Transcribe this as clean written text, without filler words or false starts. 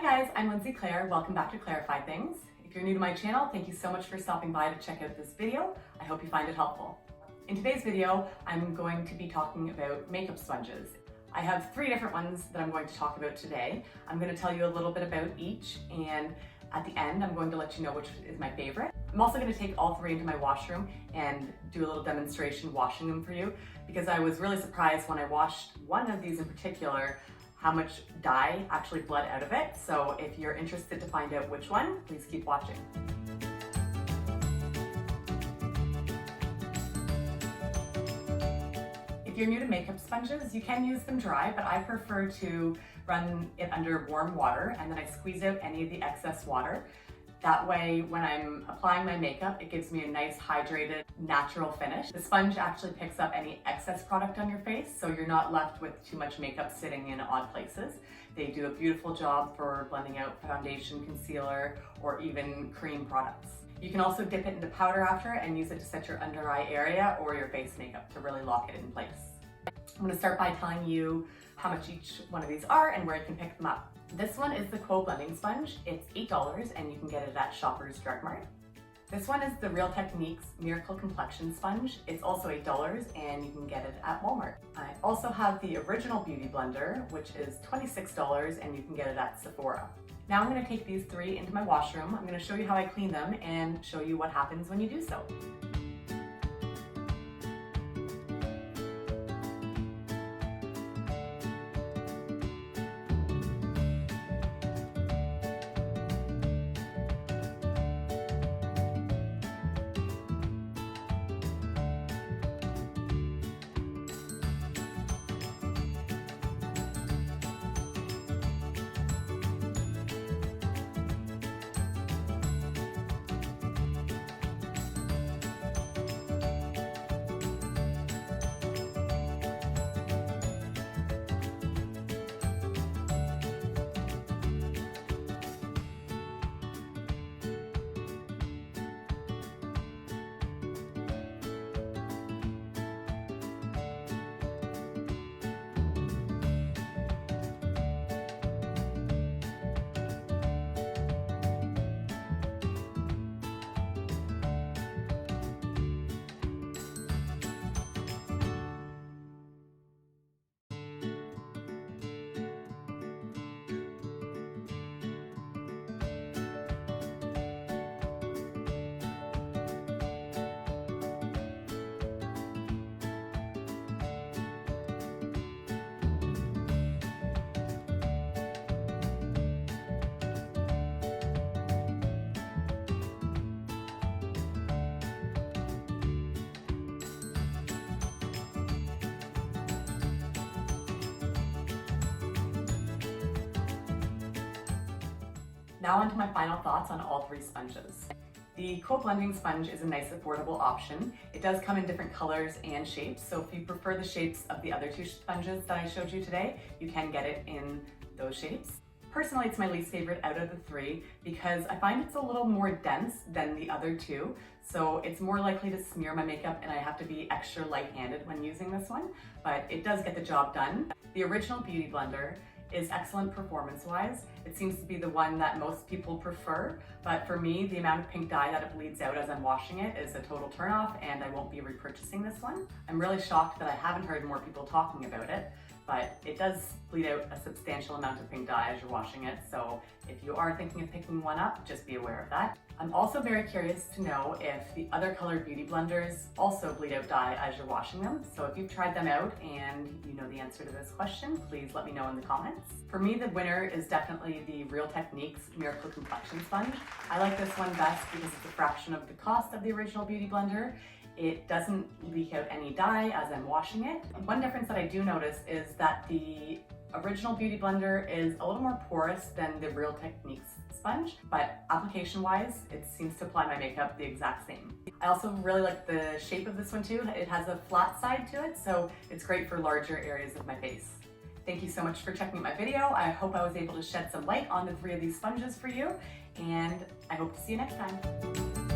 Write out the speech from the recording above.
guys, I'm Lindsay Claire. Welcome back to Clarify Things. If you're new to my channel, thank you so much for stopping by to check out this video. I hope you find it helpful. In today's video, I'm going to be talking about makeup sponges. I have 3 different ones that I'm going to talk about today. I'm going to tell you a little bit about each, and at the end, I'm going to let you know which is my favorite. I'm also going to take all 3 into my washroom and do a little demonstration washing them for you, because I was really surprised when I washed one of these in particular how much dye actually bled out of it. So if you're interested to find out which one, please keep watching. If you're new to makeup sponges, you can use them dry, but I prefer to run it under warm water and then I squeeze out any of the excess water. That way, when I'm applying my makeup, it gives me a nice hydrated, natural finish. The sponge actually picks up any excess product on your face, so you're not left with too much makeup sitting in odd places. They do a beautiful job for blending out foundation, concealer, or even cream products. You can also dip it into powder after and use it to set your under eye area or your face makeup to really lock it in place. I'm going to start by telling you how much each one of these are and where you can pick them up. This one is the Quo Blending Sponge. It's $8 and you can get it at Shoppers Drug Mart. This one is the Real Techniques Miracle Complexion Sponge. It's also $8 and you can get it at Walmart. I also have the Original Beauty Blender, which is $26 and you can get it at Sephora. Now I'm going to take these 3 into my washroom. I'm going to show you how I clean them and show you what happens when you do so. Now onto my final thoughts on all 3 sponges. The Quo Blending Sponge is a nice affordable option. It does come in different colors and shapes, so if you prefer the shapes of the other 2 sponges that I showed you today, you can get it in those shapes. Personally, it's my least favorite out of the 3 because I find it's a little more dense than the other 2, so it's more likely to smear my makeup and I have to be extra light-handed when using this one, but it does get the job done. The Original Beauty Blender is excellent performance-wise. It seems to be the one that most people prefer, but for me, the amount of pink dye that it bleeds out as I'm washing it is a total turnoff, and I won't be repurchasing this one. I'm really shocked that I haven't heard more people talking about it, but it does bleed out a substantial amount of pink dye as you're washing it, so if you are thinking of picking one up, just be aware of that. I'm also very curious to know if the other colored beauty blenders also bleed out dye as you're washing them, so if you've tried them out and you know the answer to this question, please let me know in the comments. For me, the winner is definitely the Real Techniques Miracle Complexion Sponge. I like this one best because it's a fraction of the cost of the Original Beauty Blender. It doesn't leak out any dye as I'm washing it. One difference that I do notice is that the Original Beauty Blender is a little more porous than the Real Techniques sponge, but application-wise, it seems to apply my makeup the exact same. I also really like the shape of this one too. It has a flat side to it, so it's great for larger areas of my face. Thank you so much for checking out my video. I hope I was able to shed some light on the 3 of these sponges for you, and I hope to see you next time.